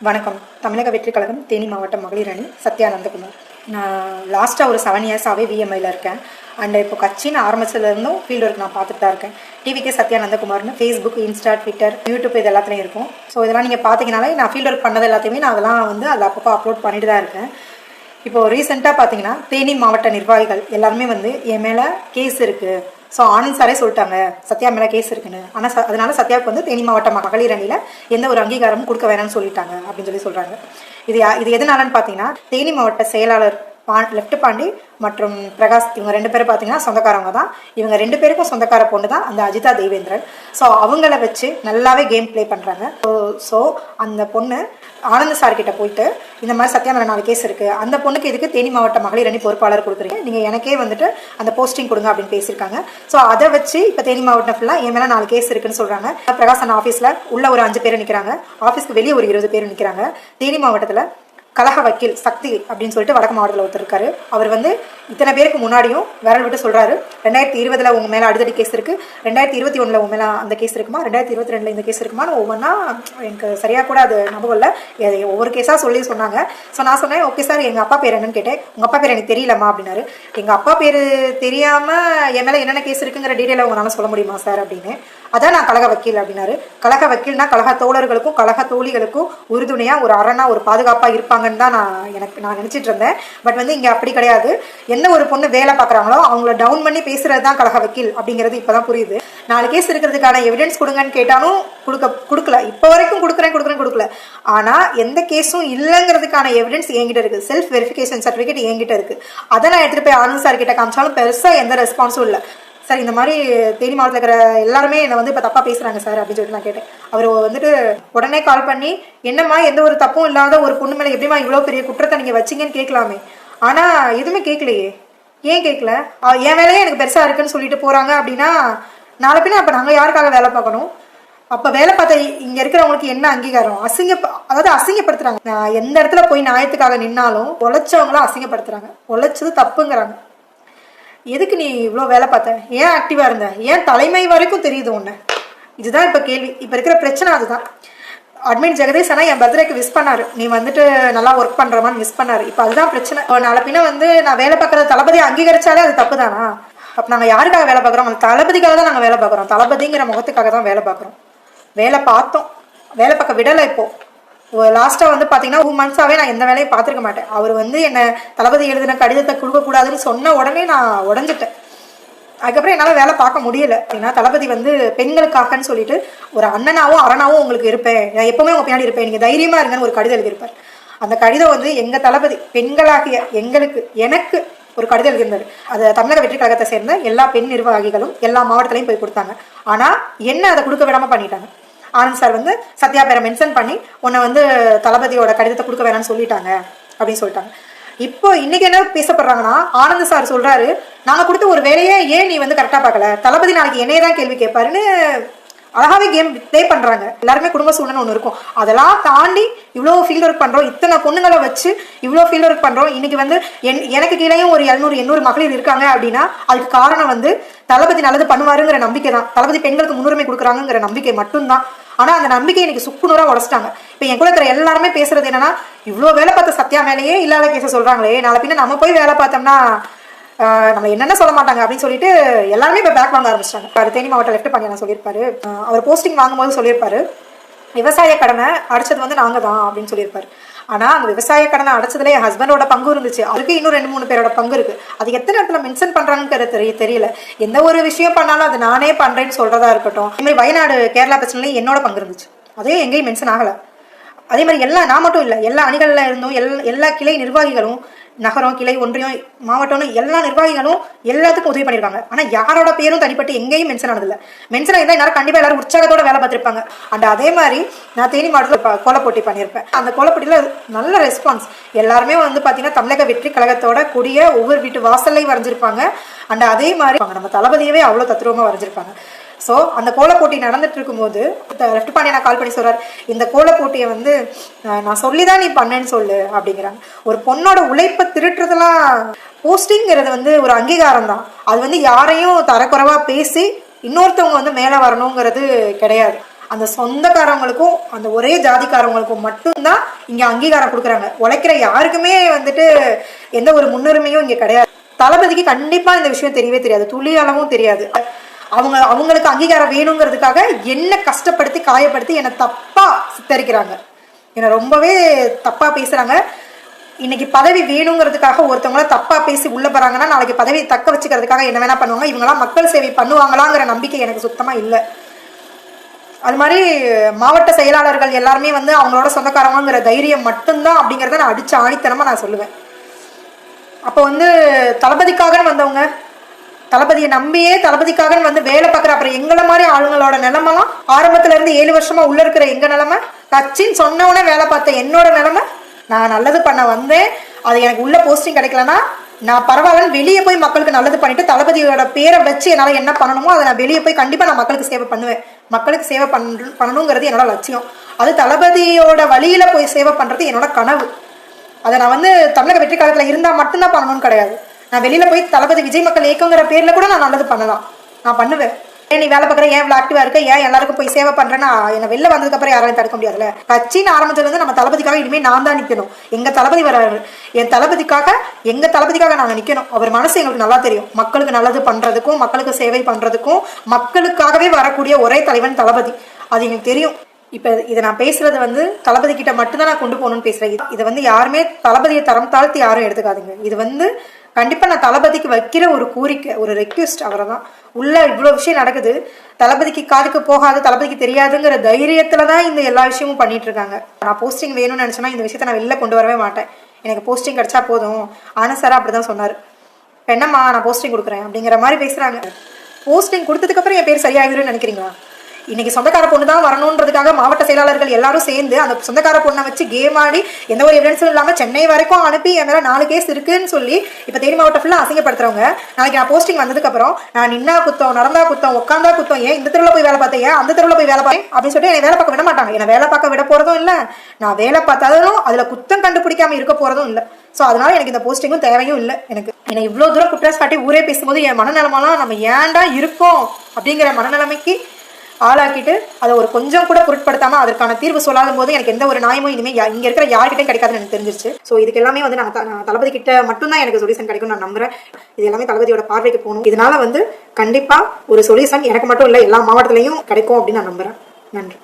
வணக்கம். தமிழக வெற்றிக் கழகம் தேனி மாவட்ட மகளிர் அணி சத்யா நந்தகுமார். நான் லாஸ்ட்டாக ஒரு 7 இயர்ஸாகவே விஎம்ஐயில் இருக்கேன். அண்ட் இப்போ கட்சின்னு ஆரம்பிச்சதுலேருந்தும் ஃபீல்டு ஒர்க் நான் பார்த்துட்டு தான் இருக்கேன். டிவிக்கே சத்யா நந்தகுமார்னு ஃபேஸ்புக், இன்ஸ்டா, ட்விட்டர், யூடியூப் இது எல்லாத்துலேயும் இருக்கும். ஸோ இதெல்லாம் நீங்கள் பார்த்தீங்கனாலே நான் ஃபீல்டு ஒர்க் பண்ணது எல்லாத்தையுமே நான் அதெல்லாம் வந்து அதில் அப்பப்போ அப்லோட் பண்ணிட்டு தான் இருக்கேன். இப்போது ரீசெண்டாக பார்த்தீங்கன்னா தேனி மாவட்ட நிர்வாகிகள் எல்லாருமே வந்து என் மேலே கேஸ் இருக்குது. ஸோ ஆனந்த் சாரே சொல்லிட்டாங்க சத்யா மேலே கேஸ் இருக்குன்னு. ஆனால் அதனால சத்யாவுக்கு வந்து தேனி மாவட்ட மகளிர் அணியில் எந்த ஒரு அங்கீகாரமும் கொடுக்க வேணாம்னு சொல்லிட்டாங்க அப்படின்னு சொல்கிறாங்க. இது எதனாலன்னு பார்த்தீங்கன்னா, தேனி மாவட்ட செயலாளர் லெஃப்ட் பாண்டி மற்றும் பிரகாஷ் இவங்க 2 பேரும் பார்த்தீங்கன்னா சொந்தக்காரவங்க தான். இவங்க 2 பேருக்கும் சொந்தக்கார பொண்ணு தான் அந்த அஜிதா தேவேந்திரன். ஸோ அவங்கள வச்சு நல்லாவே கேம் ப்ளே பண்ணுறாங்க. ஸோ அந்த பொண்ணு ஆனந்த் சார்கிட்ட போயிட்டு இந்த மாதிரி சத்யா மேலே 4 கேஸ் இருக்குது, அந்த பொண்ணுக்கு இதுக்கு தேனி மாவட்ட மகளிர் அணி பொறுப்பாளர் கொடுக்குறீங்க, நீங்கள் எனக்கே வந்துட்டு அந்த போஸ்டிங் கொடுங்க அப்படின்னு பேசியிருக்காங்க. ஸோ அதை வச்சு இப்போ தேனி மாவட்டம் ஃபுல்லாக என் மேலே 4 கேஸ் இருக்குன்னு சொல்கிறாங்க. பிரகாஷ் அண்ணா ஆஃபீஸில் உள்ள ஒரு 5 பேர் நிற்கிறாங்க, ஆஃபீஸ்க்கு வெளியே ஒரு 20 பேர் நிற்கிறாங்க. தேனி மாவட்டத்தில் கழக வக்கீல் சக்தி அப்படின்னு சொல்லிட்டு வடக்கு மாவட்டத்தில் ஒருத்தர் இருக்காரு. அவர் வந்து இத்தனை பேருக்கு முன்னாடியும் விரல் விட்டு சொல்கிறாரு, 2020 உங்கள் மேலே அடிதடி கேஸ் இருக்குது, 2021 உங்கள் மேலே அந்த கேஸ் இருக்குமா, 2022 இந்த கேஸ் இருக்குமா, ஒவ்வொன்றா எனக்கு சரியாக கூட அது ஞாபகம் இல்லை, ஒவ்வொரு கேஸாக சொன்னாங்க. ஸோ நான் சொன்னேன், ஓகே சார் எங்கள் அப்பா பேர் என்னன்னு கேட்டேன். உங்கள் அப்பா பேர் எனக்கு தெரியலம்மா அப்படின்னாரு. எங்கள் அப்பா பேர் தெரியாமல் என் மேலே என்னென்ன கேஸ் இருக்குங்கிற டீட்டெயிலை உங்களால் சொல்ல முடியுமா சார் அப்படின்னு. அதான் நான் கழக வக்கீல் அப்படின்னாரு. கழக வக்கீல்னா கழக தோழர்களுக்கும் கழக தோழிகளுக்கும் உறுதுணையாக ஒரு அரணா ஒரு பாதுகாப்பாக இருப்பாங்கன்னு தான் நான் நினச்சிட்டு இருந்தேன். பட் வந்து இங்கே அப்படி கிடையாது. என்ன ஒரு பொண்ணு வேலை பார்க்குறாங்களோ அவங்கள டவுன் பண்ணி பேசுறது தான் கழக வக்கீல் அப்படிங்கிறது இப்போ தான் புரியுது. 4 கேஸ் இருக்கிறதுக்கான எவிடன்ஸ் கொடுங்கன்னு கேட்டாலும் கொடுக்கல. இப்போ வரைக்கும் கொடுக்கல. ஆனால் எந்த கேஸும் இல்லைங்கிறதுக்கான எவிடன்ஸ் என்கிட்ட இருக்குது. செல்ஃப் வெரிஃபிகேஷன் சர்டிஃபிகேட் என்கிட்ட இருக்குது. அதை நான் எடுத்துகிட்டு போய் ஆனந்த் சார் கிட்ட காமிச்சாலும் பெருசாக எந்த ரெஸ்பான்ஸும் இல்லை. சார் இந்த மாதிரி தேனி மாவட்டத்தில் இருக்கிற எல்லாருமே என்னை வந்து இப்போ தப்பாக பேசுகிறாங்க சார் அப்படின்னு சொல்லிட்டு நான் கேட்டேன். அவர் வந்துட்டு உடனே கால் பண்ணி, என்னம்மா எந்த ஒரு தப்பும் இல்லாத ஒரு பொண்ணு மேலே எப்படிமா இவ்வளோ பெரிய குற்றத்தை நீங்கள் வச்சிங்கன்னு கேட்கலாமே. ஆனால் எதுவுமே கேட்கலையே. ஏன் கேட்கல? என் வேலையே எனக்கு பெருசாக இருக்குன்னு சொல்லிட்டு போகிறாங்க அப்படின்னா நாளை பின்ன அப்போ நாங்கள் யாருக்காக வேலை பார்க்கணும்? அப்போ வேலை பார்த்த இங்கே இருக்கிறவங்களுக்கு என்ன அங்கீகாரம்? அசிங்கப்படுத்துறாங்க. நான் எந்த இடத்துல போய் நியாயத்துக்காக நின்னாலும் உழைச்சவங்களும் அசிங்கப்படுத்துறாங்க. உழைச்சது தப்புங்கிறாங்க. எதுக்கு நீ இவ்வளோ வேலை பார்த்த? ஏன் ஆக்டிவாக இருந்த? ஏன் தலைமை வரைக்கும் தெரியுது ஒன்று? இதுதான் இப்போ கேள்வி. இப்போ இருக்கிற பிரச்சனை அதுதான். அட்மின் ஜெகதீஷ் ஆனால் என் பர்த்டேக்கு விஷ் பண்ணார், நீ வந்துட்டு நல்லா ஒர்க் பண்ணுறமான்னு விஷ் பண்ணார். இப்போ அதுதான் பிரச்சனை. நாளை பின்ன வந்து நான் வேலை பார்க்குறது தளபதி அங்கீகரிச்சாலே அது தப்பு தானா? அப்போ நாங்கள் யாருக்காக வேலை பார்க்குறோம்? அந்த தளபதிக்காக தான் நாங்கள் வேலை பார்க்குறோம். தளபதிங்கிற முகத்துக்காக தான் வேலை பார்க்குறோம். வேலை பார்த்தோம், வேலை பார்க்க விடலை. இப்போது லாஸ்ட்டாக வந்து பார்த்தீங்கன்னா 2 மந்த்ஸாகவே நான் எந்த வேலையும் பார்த்துருக்க மாட்டேன். அவர் வந்து என்னை தளபதி எழுதின கடிதத்தை கொடுக்கக்கூடாதுன்னு சொன்ன உடனே நான் உடஞ்சிட்டேன். அதுக்கப்புறம் என்னால் வேலை பார்க்க முடியல. ஏன்னா தளபதி வந்து பெண்களுக்காகன்னு சொல்லிட்டு ஒரு அண்ணனாவும் அரணாவும் உங்களுக்கு இருப்பேன், நான் எப்பவுமே உங்கள் பின்னாடி இருப்பேன், நீங்கள் தைரியமாக இருங்கன்னு ஒரு கடிதம் எழுதியிருப்பார். அந்த கடிதம் வந்து எங்கள் தளபதி பெண்களாகிய எனக்கு ஒரு கடிதம் எழுதியிருந்தார். அதை தமிழக வெற்றி கழகத்தை சேர்ந்த எல்லா பெண் நிர்வாகிகளும் எல்லா மாவட்டத்திலையும் போய் கொடுத்தாங்க. ஆனால் என்ன அதை கொடுக்க விடாமல் பண்ணிட்டாங்க. ஆனந்த் சார் வந்து சத்யா பேரை மென்ஷன் பண்ணி உன்னை வந்து தளபதியோட கடிதத்தை கொடுக்க வேணாம்னு சொல்லிட்டாங்க அப்படின்னு சொல்லிட்டாங்க. இப்போ இன்னைக்கு என்ன பேசப்படுறாங்கன்னா, ஆனந்த் சார் சொல்றாரு, நாங்கள் கொடுத்த ஒரு வேலையை ஏன் நீ வந்து கரெக்டாக பார்க்கல, தளபதி நாளைக்கு என்னையே தான் கேள்வி கேட்பாருன்னு அழகாவே கேம் ப்ளே பண்ணுறாங்க. எல்லாருமே குடும்ப சூழ்நிலை ஒன்று இருக்கும். அதெல்லாம் தாண்டி இவ்வளோ ஃபீல்ட் ஒர்க் பண்ணுறோம், இத்தனை பொண்ணுங்களை வச்சு இவ்வளோ ஃபீல்ட் ஒர்க் பண்ணுறோம். இன்னைக்கு வந்து எனக்கு கீழேயும் ஒரு 700 மகளிர் இருக்காங்க அப்படின்னா அதுக்கு காரணம் வந்து தளபதி நல்லது பண்ணுவாருங்கிற நம்பிக்கை தான். தளபதி பெண்களுக்கு முன்னுரிமை கொடுக்குறாங்கிற நம்பிக்கை மட்டும்தான். ஆனால் அந்த நம்பிக்கை இன்னைக்கு சுக்குநூறாக உடச்சிட்டாங்க. இப்போ என் கூட இருக்கிற எல்லாருமே பேசுறது என்னன்னா, இவ்வளோ வேலை பார்த்த சத்யா மேலேயே இல்லாத கேஸை சொல்கிறாங்களே, நாளை பின்ன நம்ம போய் வேலை பார்த்தோம்னா நம்ம என்னென்ன சொல்ல மாட்டாங்க அப்படின்னு சொல்லிட்டு எல்லாருமே இப்போ பேக் வாங்க ஆரம்பிச்சிட்டாங்க. தேனி மாவட்ட லெஃப்ட் பண்ணி நான் சொல்லியிருப்பாரு, அவர் போஸ்டிங் வாங்கும்போது சொல்லியிருப்பாரு, விவசாய கடனை அடைச்சது வந்து நாங்கள் தான் அப்படின்னு சொல்லியிருப்பாரு. ஆனால் அந்த விவசாய கடனை அடைச்சதுல என் ஹஸ்பண்டோட பங்கு இருந்துச்சு, அவருக்கு இன்னும் 2-3 பேரோட பங்கு இருக்குது. அது எத்தனை இடத்துல மென்ஷன் பண்ணுறாங்கன்னு தெரியல. எந்த ஒரு விஷயம் பண்ணாலும் அது நானே பண்ணுறேன்னு சொல்கிறதா இருக்கட்டும். இதுமாதிரி வயநாடு கேரளா பிரச்சனையும் என்னோட பங்கு இருந்துச்சு, அதே எங்கேயும் மென்ஷன் ஆகலை. அதே மாதிரி நான் மட்டும் இல்லை, எல்லா அணிகளில் இருந்தும் எல்லா கிளை நிர்வாகிகளும், நகரம், கிளை, ஒன்றியம், மாவட்டம்னு எல்லா நிர்வாகிகளும் எல்லாத்துக்கும் உதவி பண்ணியிருக்காங்க. ஆனால் யாரோட பேரும் தனிப்பட்டு எங்கேயும் மென்ஷன் ஆனதில்லை. மென்ஷன் ஆகிருந்தால் எல்லாரும் கண்டிப்பாக எல்லாரும் உற்சாகத்தோட வேலை பார்த்துருப்பாங்க. அண்ட் அதே மாதிரி நான் தேனி மாவட்டத்தில் கோலப்போட்டி பண்ணியிருப்பேன். அந்த கோலப்போட்டியில் நல்ல ரெஸ்பான்ஸ். எல்லாருமே வந்து பார்த்தீங்கன்னா தமிழக வெற்றி கழகத்தோட கூடிய ஒவ்வொரு வீட்டு வாசல்லையும் வரைஞ்சிருப்பாங்க. அண்ட் அதே மாதிரி நம்ம தளபதியவே அவ்வளோ தத்ரூபமாக வரைஞ்சிருப்பாங்க. ஸோ அந்த கோலப்போட்டி நடந்துட்டு இருக்கும்போது லெஃப்ட் பாண்டியை நான் கால் பண்ணி சொல்கிறார், இந்த கோலப்போட்டியை வந்து நான் சொல்லி தான் நீ பண்ணேன்னு சொல்லு அப்படிங்கிறாங்க. ஒரு பொண்ணோட உழைப்பை திருட்டுறதுலாம் போஸ்டிங்கிறது வந்து ஒரு அங்கீகாரம் தான். அது வந்து யாரையும் தரக்குறைவாக பேசி இன்னொருத்தவங்க வந்து மேலே வரணுங்கிறது கிடையாது. அந்த சொந்தக்காரவங்களுக்கும் அந்த ஒரே ஜாதிக்காரவங்களுக்கும் மட்டும்தான் இங்க அங்கீகாரம் கொடுக்குறாங்க. உழைக்கிற யாருக்குமே வந்துட்டு எந்த ஒரு முன்னுரிமையும் இங்க கிடையாது. தளபதிக்கு கண்டிப்பா இந்த விஷயம் தெரியவே தெரியாது, துளி அளவும் தெரியாது. அவங்களுக்கு அங்கீகாரம் வேணுங்கிறதுக்காக என்ன கஷ்டப்படுத்தி காயப்படுத்தி என்னை தப்பா சித்தரிக்கிறாங்க, என்னை ரொம்பவே தப்பா பேசுறாங்க. இன்னைக்கு பதவி வேணுங்கிறதுக்காக ஒருத்தவங்கள தப்பா பேசி உள்ள போறாங்கன்னா நாளைக்கு பதவியை தக்க வச்சுக்கிறதுக்காக என்ன வேணா பண்ணுவாங்க. இவங்கெல்லாம் மக்கள் சேவை பண்ணுவாங்களாங்கிற நம்பிக்கை எனக்கு சுத்தமா இல்லை. அது மாதிரி மாவட்ட செயலாளர்கள் எல்லாருமே வந்து அவங்களோட சொந்தக்காரங்கிற தைரியம் மட்டும்தான் அப்படிங்கிறத நான் அடிச்சு ஆணித்தனமா நான் சொல்லுவேன். அப்போ வந்து தளபதிக்காக வந்தவங்க, தளபதியை நம்பியே தளபதிக்காக வந்து வேலை பார்க்குற அப்புறம் எங்களை மாதிரி ஆளுங்களோட நிலைமெல்லாம் ஆரம்பத்துல இருந்து 7 வருஷமா உள்ள இருக்கிற எங்க நிலைமை, கட்சின்னு சொன்னவனே வேலை பார்த்த என்னோட நிலைமை, நான் நல்லது பண்ண வந்தேன், அது எனக்கு உள்ள போஸ்டிங் கிடைக்கலன்னா நான் பரவாயில்லன்னு வெளியே போய் மக்களுக்கு நல்லது பண்ணிட்டு தளபதியோட பேரை வச்சு என்னால் என்ன பண்ணணுமோ அதை நான் வெளியே போய் கண்டிப்பாக நான் மக்களுக்கு சேவை பண்ணுவேன். மக்களுக்கு சேவை பண்ணணுங்கிறது என்னோட லட்சியம். அது தளபதியோட வழியில போய் சேவை பண்றது என்னோட கனவு. அதை நான் வந்து தமிழக வெற்றி கழகத்தில் இருந்தால் மட்டும்தான் பண்ணணும்னு கிடையாது. நான் வெளியில போய் தளபதி விஜய் மக்கள் இயக்கங்கிற பேர்ல கூட நான் நல்லது பண்ணலாம், நான் பண்ணுவேன். ஏன் நீ வேலை பார்க்குற, ஏன் இவ்வளோ ஆக்டிவா இருக்க, ஏன் எல்லாருக்கும் போய் சேவை பண்றேன்னா என்ன வெளில வந்ததுக்கு அப்புறம் யாராலையும் தடுக்க முடியாதுல்ல. கட்சின்னு ஆரம்பத்துல இருந்து நம்ம தளபதிக்காக இனிமே நான் தான் நிற்கணும். எங்க தளபதி வராரு, என் தளபதிக்காக எங்க தளபதிக்காக நாங்கள் நிற்கணும். அவர் மனசு எங்களுக்கு நல்லா தெரியும். மக்களுக்கு நல்லது பண்றதுக்கும் மக்களுக்கு சேவை பண்றதுக்கும் மக்களுக்காகவே வரக்கூடிய ஒரே தலைவன் தளபதி, அது எனக்கு தெரியும். இப்போ இதை நான் பேசுறது வந்து தளபதி கிட்ட மட்டும்தான் நான் கொண்டு போகணும்னு பேசுறேன். இதை வந்து யாருமே தளபதியை தரம் தாழ்த்தி யாரும் எடுத்துக்காதீங்க. இது வந்து கண்டிப்பா நான் தளபதிக்கு வைக்கிற ஒரு கோரிக்கை, ஒரு ரெக்வெஸ்ட். அவரை தான் உள்ள இவ்வளோ விஷயம் நடக்குது, தளபதிக்கு காதுக்கு போகாது, தளபதிக்கு தெரியாதுங்கிற தைரியத்துலதான் இந்த எல்லா விஷயமும் பண்ணிட்டு இருக்காங்க. நான் போஸ்டிங் வேணும்னு நினைச்சேன்னா இந்த விஷயத்த நான் வெளில கொண்டு வரவே மாட்டேன். எனக்கு போஸ்டிங் கிடைச்சா போதும். ஆனா சார் அப்படிதான் சொன்னாரு. என்னம்மா நான் போஸ்டிங் கொடுக்குறேன் அப்படிங்கிற மாதிரி பேசுறாங்க. போஸ்டிங் கொடுத்ததுக்கு அப்புறம் என் பேர் சரியாகிடும்னு நினைக்கிறீங்களா? இன்னைக்கு சொந்தக்கார பொண்ணு தான் வரணுன்றதுக்காக மாவட்ட செயலாளர்கள் எல்லாரும் சேர்ந்து அந்த சொந்தக்கார பொண்ணை வச்சு கேம் ஆடி எந்த ஒரு எவிடன்ஸும் இல்லாம சென்னை வரைக்கும் அனுப்பி என் மேல 4 கேஸ் இருக்குன்னு சொல்லி இப்ப தேனி மாவட்டம் ஃபுல்லா அசிங்கப்படுத்துறவங்க நாளைக்கு நான் போஸ்டிங் வந்ததுக்கு அப்புறம் நான் நின்னா குத்தம், நடந்தா குத்தம், உட்காந்தா குத்தம், ஏன் இந்த தெருவில் போய் வேலை பார்த்தேன், ஏன் அந்த தெருவில் போய் வேலை பார்த்தேன் அப்படின்னு சொல்லிட்டு என்னை வேலை பார்க்க விட மாட்டாங்க. என்னை வேலை பார்க்க விட போறதும் இல்லை, நான் வேலை பார்த்தாலும் அதுல குத்தம் கண்டுபிடிக்காம இருக்க போறதும் இல்லை. ஸோ அதனால எனக்கு இந்த போஸ்டிங்கும் தேவையும் இல்லை. எனக்கு இவ்வளவு தூரம் குற்றச்சாட்டி ஊரே பேசும்போது என் மனநிலைமெல்லாம் நம்ம ஏன்டா இருக்கோம் அப்படிங்கிற மனநிலைமைக்கு ஆளாக்கிட்டு அதை ஒரு கொஞ்சம் கூட பொருட்படுத்தாம அதற்கான தீர்வு சொல்லாத போது எனக்கு எந்த ஒரு நியாயமும் இனிமே இங்க இருக்கிற யார்கிட்டையும் கிடைக்காதுன்னு எனக்கு தெரிஞ்சிருச்சு. ஸோ இதுக்கு எல்லாமே வந்து நான் தளபதி கிட்ட மட்டும்தான் எனக்கு சொல்யூஷன் கிடைக்கும் நான் நம்புறேன். இது எல்லாமே தளபதியோட பார்வைக்கு போகணும். இதனால வந்து கண்டிப்பா ஒரு சொல்யூஷன் எனக்கு மட்டும் இல்லை, எல்லா மாவட்டத்திலையும் கிடைக்கும் அப்படின்னு நான் நம்புறேன். நன்றி.